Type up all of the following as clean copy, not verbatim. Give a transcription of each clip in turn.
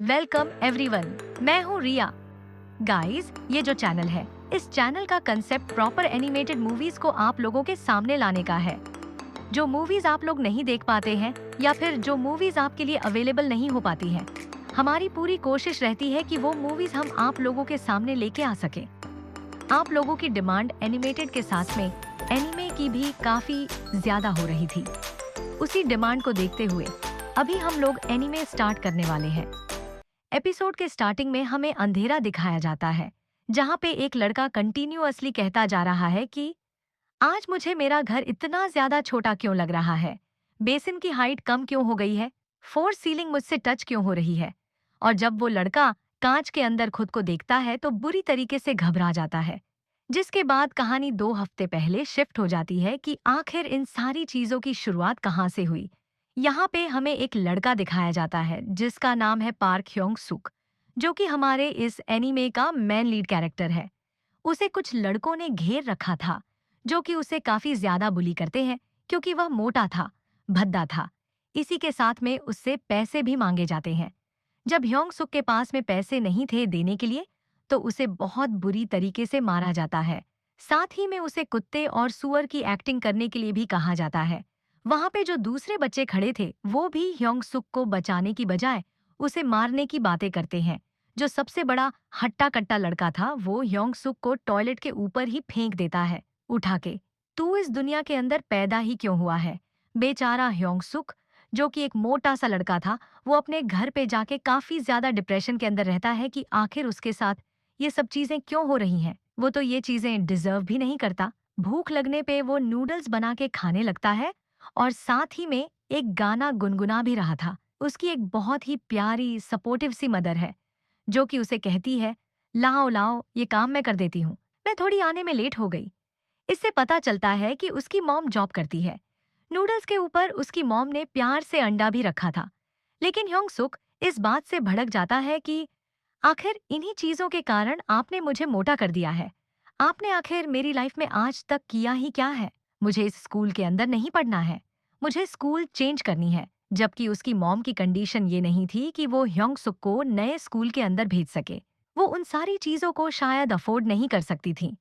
Welcome everyone. मैं हूँ रिया। Guys, ये जो चैनल है, इस चैनल का कंसेप्ट प्रॉपर एनिमेटेड मूवीज को आप लोगों के सामने लाने का है। जो मूवीज आप लोग नहीं देख पाते हैं या फिर जो मूवीज आपके लिए अवेलेबल नहीं हो पाती हैं, हमारी पूरी कोशिश रहती है कि वो मूवीज हम आप लोगों के सामने लेके आ सके। आप लोगों की डिमांड एनिमेटेड के साथ में एनिमे की भी काफी ज्यादा हो रही थी। उसी डिमांड को देखते हुए अभी हम लोग एनिमे स्टार्ट करने वाले हैं। एपिसोड के स्टार्टिंग में हमें अंधेरा दिखाया जाता है, जहाँ पे एक लड़का कंटिन्यूअसली कहता जा रहा है कि आज मुझे मेरा घर इतना ज्यादा छोटा क्यों लग रहा है, बेसिन की हाइट कम क्यों हो गई है, फोर्स सीलिंग मुझसे टच क्यों हो रही है। और जब वो लड़का कांच के अंदर खुद को देखता है तो बुरी तरीके से घबरा जाता है। जिसके बाद कहानी 2 हफ्ते पहले शिफ्ट हो जाती है कि आखिर इन सारी चीजों की शुरुआत कहाँ से हुई। यहाँ पे हमें एक लड़का दिखाया जाता है जिसका नाम है पार्क ह्योंग सुक, जो कि हमारे इस एनीमे का मेन लीड कैरेक्टर है। उसे कुछ लड़कों ने घेर रखा था, जो कि उसे काफी ज्यादा बुली करते हैं क्योंकि वह मोटा था, भद्दा था। इसी के साथ में उससे पैसे भी मांगे जाते हैं। जब ह्योंग सुक के पास में पैसे नहीं थे देने के लिए, तो उसे बहुत बुरी तरीके से मारा जाता है। साथ ही में उसे कुत्ते और सुअर की एक्टिंग करने के लिए भी कहा जाता है। वहां पे जो दूसरे बच्चे खड़े थे वो भी ह्योंग सुक को बचाने की बजाय उसे मारने की बातें करते हैं। जो सबसे बड़ा हट्टा कट्टा लड़का था वो ह्योंग सुक को टॉयलेट के ऊपर ही फेंक देता है, उठा के। तू इस दुनिया के अंदर पैदा ही क्यों हुआ है। बेचारा ह्योंग सुक, जो कि एक मोटा सा लड़का था, वो अपने घर पे जाके काफी ज्यादा डिप्रेशन के अंदर रहता है कि आखिर उसके साथ ये सब चीजें क्यों हो रही हैं। वो तो ये चीजें डिजर्व भी नहीं करता। भूख लगने पे वो नूडल्स बना के खाने लगता है और साथ ही में एक गाना गुनगुना भी रहा था। उसकी एक बहुत ही प्यारी सपोर्टिव सी मदर है, जो कि उसे कहती है, लाओ लाओ ये काम मैं कर देती हूँ, मैं थोड़ी आने में लेट हो गई। इससे पता चलता है कि उसकी मॉम जॉब करती है। नूडल्स के ऊपर उसकी मॉम ने प्यार से अंडा भी रखा था। लेकिन ह्योंग सुक इस बात से भड़क जाता है कि आखिर इन्हीं चीजों के कारण आपने मुझे मोटा कर दिया है। आपने आखिर मेरी लाइफ में आज तक किया ही क्या है। मुझे इस स्कूल के अंदर नहीं पढ़ना है, मुझे स्कूल चेंज करनी है। जबकि उसकी मॉम की कंडीशन ये नहीं थी कि वो ह्योंग सुक को नए स्कूल के अंदर भेज सके। वो उन सारी चीजों को शायद अफोर्ड नहीं कर सकती थी।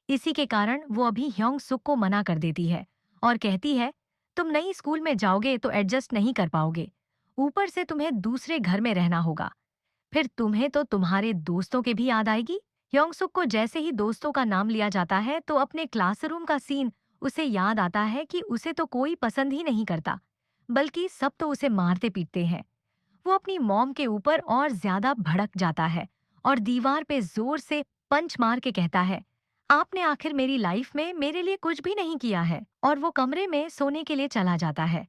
इसी के कारण वो अभी ह्योंग सुक को मना कर देती है और कहती है, तुम नई स्कूल में जाओगे तो एडजस्ट नहीं कर पाओगे। ऊपर से तुम्हें दूसरे घर में रहना होगा। फिर तुम्हें तो तुम्हारे दोस्तों के भी याद आएगी। ह्योंग-सुक को जैसे ही दोस्तों का नाम लिया जाता है तो अपने क्लासरूम का सीन उसे याद आता है कि उसे तो कोई पसंद ही नहीं करता, बल्कि सब तो उसे मारते पीटते हैं। वो अपनी मॉम के ऊपर और ज्यादा भड़क जाता है और दीवार पे जोर से पंच मार के कहता है, आपने आखिर मेरी लाइफ में मेरे लिए कुछ भी नहीं किया है। और वो कमरे में सोने के लिए चला जाता है।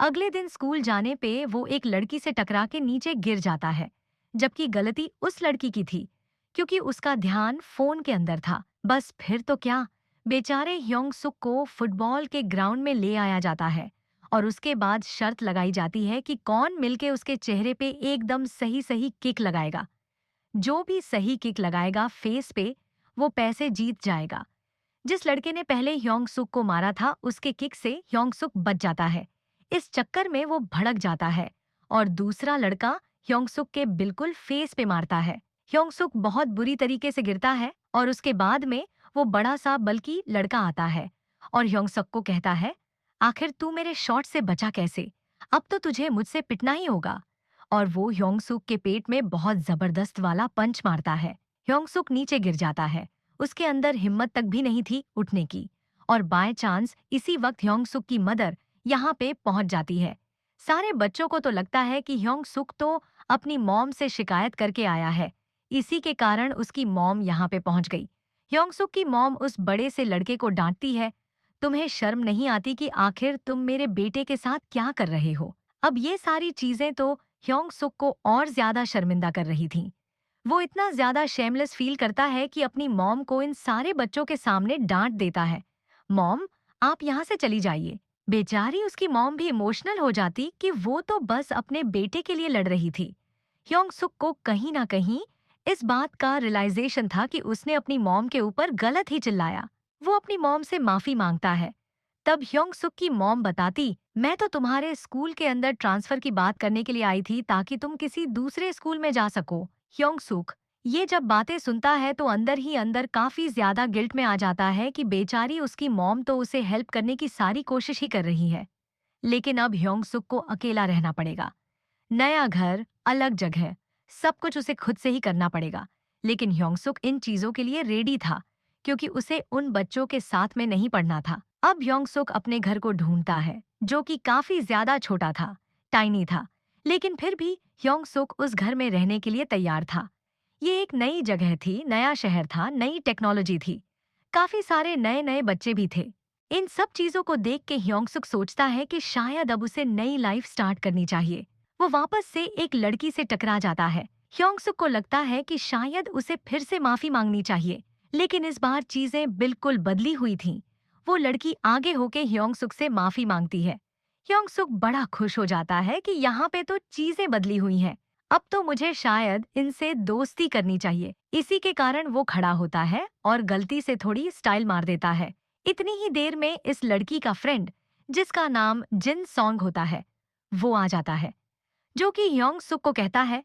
अगले दिन स्कूल जाने पे वो एक लड़की से टकरा के नीचे गिर जाता है, जबकि गलती उस लड़की की थी क्योंकि उसका ध्यान फोन के अंदर था। बस फिर तो क्या, बेचारे ह्योंग सुक को फुटबॉल के ग्राउंड में ले आया जाता है और उसके बाद शर्त लगाई जाती है कि कौन मिलके उसके चेहरे पे एकदम सही सही किक लगाएगा। जो भी सही किक लगाएगा फेस पे, वो पैसे जीत जाएगा। जिस लड़के ने पहले ह्योंग सुक को मारा था उसके किक से ह्योंग सुक बच जाता है। इस चक्कर में वो भड़क जाता है और दूसरा लड़का ह्योंग सुक के बिल्कुल फेस पे मारता है। ह्योंग सुक बहुत बुरी तरीके से गिरता है और उसके बाद में वो बड़ा सा बल्कि लड़का आता है और ह्योंग सुक को कहता है, आखिर तू मेरे शॉट से बचा कैसे, अब तो तुझे मुझसे पिटना ही होगा। और वो ह्योंग सुक के पेट में बहुत जबरदस्त वाला पंच मारता है। ह्योंग सुक नीचे गिर जाता है। उसके अंदर हिम्मत तक भी नहीं थी उठने की। और बाय चांस इसी वक्त ह्योंग सुक की मदर यहाँ पे पहुंच जाती है। सारे बच्चों को तो लगता है कि ह्योंग सुक तो अपनी मॉम से शिकायत करके आया है, इसी के कारण उसकी मॉम यहाँ पे पहुंच गई। ह्योंग सुक की मॉम उस बड़े से लड़के को डांटती है, तुम्हें शर्म नहीं आती कि आखिर तुम मेरे बेटे के साथ क्या कर रहे हो। अब ये सारी चीजें तो ह्योंग सुक को और ज्यादा शर्मिंदा कर रही थीं। वो इतना ज्यादा शेमलेस फील करता है कि अपनी मॉम को इन सारे बच्चों के सामने डांट देता है, मॉम आप यहाँ से चली जाइए। बेचारी उसकी मॉम भी इमोशनल हो जाती कि वो तो बस अपने बेटे के लिए लड़ रही थी। ह्योंग सुक को कहीं ना कहीं इस बात का रियलाइजेशन था कि उसने अपनी मॉम के ऊपर गलत ही चिल्लाया। वो अपनी मॉम से माफी मांगता है। तब ह्योंग सुक की मॉम बताती, मैं तो तुम्हारे स्कूल के अंदर ट्रांसफर की बात करने के लिए आई थी ताकि तुम किसी दूसरे स्कूल में जा सको। ह्योंग सुक ये जब बातें सुनता है तो अंदर ही अंदर काफी ज्यादा गिल्ट में आ जाता है कि बेचारी उसकी मॉम तो उसे हेल्प करने की सारी कोशिश ही कर रही है, लेकिन अब ह्योंग सुक को अकेला रहना पड़ेगा। नया घर, अलग जगह, सब कुछ उसे खुद से ही करना पड़ेगा। लेकिन ह्योंग-सुक इन चीजों के लिए रेडी था, क्योंकि उसे उन बच्चों के साथ में नहीं पढ़ना था। अब ह्योंग-सुक अपने घर को ढूंढता है, जो कि काफी ज्यादा छोटा था, टाइनी था। लेकिन फिर भी ह्योंग-सुक उस घर में रहने के लिए तैयार था। ये एक नई जगह थी, नया शहर था, नई टेक्नोलॉजी थी। काफी सारे नए-नए बच्चे भी थे। इन सब चीजों को देख के ह्योंग-सुक सोचता है कि शायद अब उसे नई लाइफ स्टार्ट करनी चाहिए। वो वापस से एक लड़की से टकरा जाता है। ह्योंग-सुक को लगता है कि शायद उसे फिर से माफी मांगनी चाहिए, लेकिन इस बार चीजें बिल्कुल बदली हुई थीं। वो लड़की आगे होके ह्योंग-सुक से माफी मांगती है। ह्योंग-सुक बड़ा खुश हो जाता है कि यहाँ पे तो चीजें बदली हुई हैं। अब तो मुझे शायद इनसे दोस्ती करनी चाहिए। इसी के कारण वो खड़ा होता है और गलती से थोड़ी स्टाइल मार देता है। इतनी ही देर में इस लड़की का फ्रेंड, जिसका नाम जिन सॉन्ग होता है, वो आ जाता है, जो कि ह्योंग सुक को कहता है,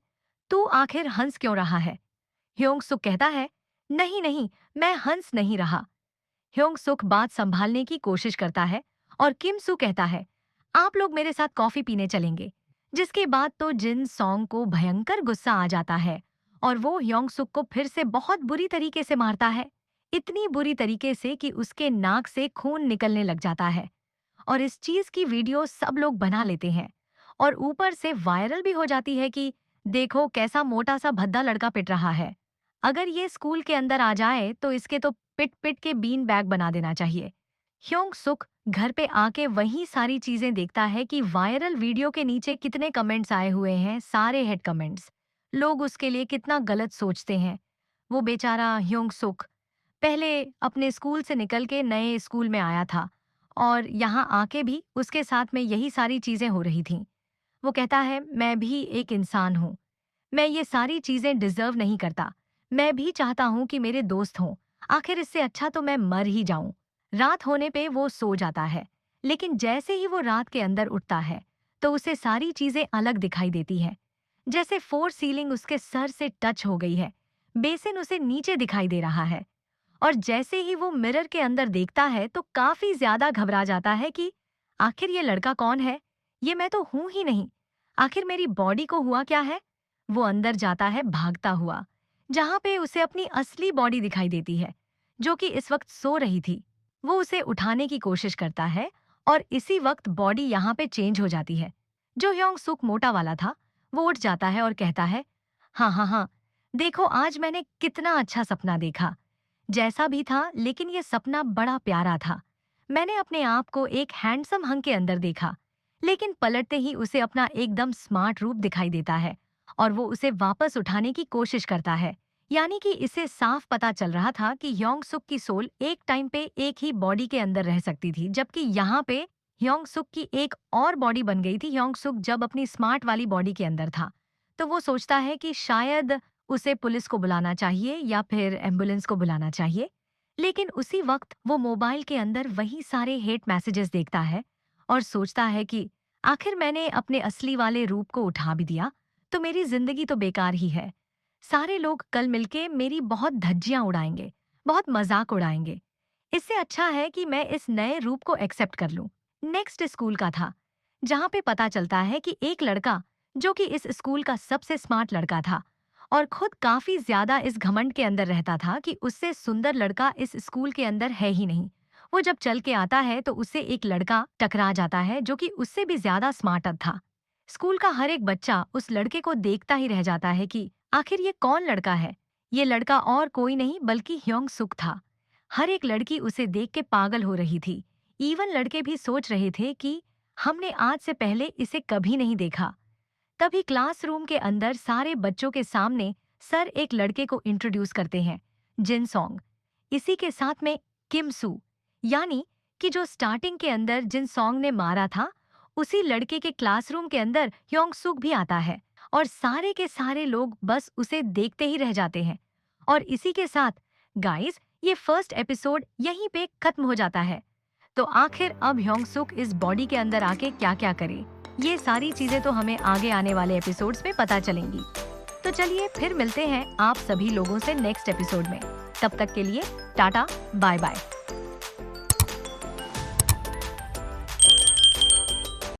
तू आखिर हंस क्यों रहा है? ह्योंग सुक कहता है, नहीं नहीं, मैं हंस नहीं रहा। ह्योंग सुक बात संभालने की कोशिश करता है और किम सू कहता है, आप लोग मेरे साथ कॉफी पीने चलेंगे। जिसके बाद तो जिन सॉन्ग को भयंकर गुस्सा आ जाता है और वो ह्योंग सुक को फिर से बहुत बुरी तरीके से मारता है। इतनी बुरी तरीके से कि उसके नाक से खून निकलने लग जाता है और इस चीज की वीडियो सब लोग बना लेते हैं और ऊपर से वायरल भी हो जाती है कि देखो कैसा मोटा सा भद्दा लड़का पिट रहा है। अगर ये स्कूल के अंदर आ जाए तो इसके तो पिट पिट के बीन बैग बना देना चाहिए। ह्योंग सुक घर पे आके वही सारी चीजें देखता है कि वायरल वीडियो के नीचे कितने कमेंट्स आए हुए हैं, सारे हेड कमेंट्स। लोग उसके लिए कितना गलत सोचते हैं। वो बेचारा ह्योंग सुक पहले अपने स्कूल से निकल के नए स्कूल में आया था और यहाँ आके भी उसके साथ में यही सारी चीजें हो रही थीं। वो कहता है, मैं भी एक इंसान हूँ। मैं ये सारी चीजें डिजर्व नहीं करता। मैं भी चाहता हूँ कि मेरे दोस्त हों। आखिर इससे अच्छा तो मैं मर ही जाऊं। रात होने पे वो सो जाता है, लेकिन जैसे ही वो रात के अंदर उठता है तो उसे सारी चीजें अलग दिखाई देती हैं। जैसे फोर सीलिंग उसके सर से टच हो गई है, बेसिन उसे नीचे दिखाई दे रहा है। और जैसे ही वो मिरर के अंदर देखता है तो काफी ज्यादा घबरा जाता है कि आखिर ये लड़का कौन है? ये मैं तो हूं ही नहीं। आखिर मेरी बॉडी को हुआ क्या है? वो अंदर जाता है भागता हुआ, जहां पे उसे अपनी असली बॉडी दिखाई देती है, जो कि इस वक्त सो रही थी। वो उसे उठाने की कोशिश करता है और इसी वक्त बॉडी यहाँ पे चेंज हो जाती है। जो ह्योंग सुक मोटा वाला था, वो उठ जाता है और कहता है, हाँ हाँ हाँ, देखो आज मैंने कितना अच्छा सपना देखा। जैसा भी था, लेकिन ये सपना बड़ा प्यारा था। मैंने अपने आप को एक हैंडसम हंक के अंदर देखा, लेकिन पलटते ही उसे अपना एकदम स्मार्ट रूप दिखाई देता है और वो उसे वापस उठाने की कोशिश करता है। यानी कि इसे साफ पता चल रहा था कि ह्योंग सुक की सोल एक टाइम पे एक ही बॉडी के अंदर रह सकती थी, जबकि यहाँ पे ह्योंग सुक की एक और बॉडी बन गई थी। ह्योंग सुक जब अपनी स्मार्ट वाली बॉडी के अंदर था, तो वो सोचता है कि शायद उसे पुलिस को बुलाना चाहिए या फिर एम्बुलेंस को बुलाना चाहिए। लेकिन उसी वक्त वो मोबाइल के अंदर वही सारे हेट मैसेजेस देखता है और सोचता है कि आखिर मैंने अपने असली वाले रूप को उठा भी दिया तो मेरी जिंदगी तो बेकार ही है। सारे लोग कल मिलके मेरी बहुत धज्जियां उड़ाएंगे, बहुत मजाक उड़ाएंगे। इससे अच्छा है कि मैं इस नए रूप को एक्सेप्ट कर लूं। नेक्स्ट स्कूल का था, जहां पे पता चलता है कि एक लड़का, जो कि इस स्कूल का सबसे स्मार्ट लड़का था और खुद काफी ज्यादा इस घमंड के अंदर रहता था कि उससे सुंदर लड़का इस स्कूल के अंदर है ही नहीं। वो जब चल के आता है तो उससे एक लड़का टकरा जाता है, जो कि उससे भी ज्यादा स्मार्टर था। स्कूल का हर एक बच्चा उस लड़के को देखता ही रह जाता है कि आखिर ये कौन लड़का है। ये लड़का और कोई नहीं बल्कि ह्योंग सुक था। हर एक लड़की उसे देख के पागल हो रही थी। इवन लड़के भी सोच रहे थे कि हमने आज से पहले इसे कभी नहीं देखा। तभी क्लासरूम के अंदर सारे बच्चों के सामने सर एक लड़के को इंट्रोड्यूस करते हैं, जिन सॉन्ग। इसी के साथ में किम सू, यानी कि जो स्टार्टिंग के अंदर जिन सॉन्ग ने मारा था, उसी लड़के के क्लासरूम के अंदर ह्योंग सुक भी आता है और सारे के सारे लोग बस उसे देखते ही रह जाते हैं। और इसी के साथ गाइस, ये फर्स्ट एपिसोड यहीं पे खत्म हो जाता है। तो आखिर अब ह्योंग सुक इस बॉडी के अंदर आके क्या क्या करे, ये सारी चीजें तो हमें आगे आने वाले एपिसोड्स में पता चलेंगी। तो चलिए फिर मिलते हैं आप सभी लोगों से नेक्स्ट एपिसोड में। तब तक के लिए टाटा बाय बाय।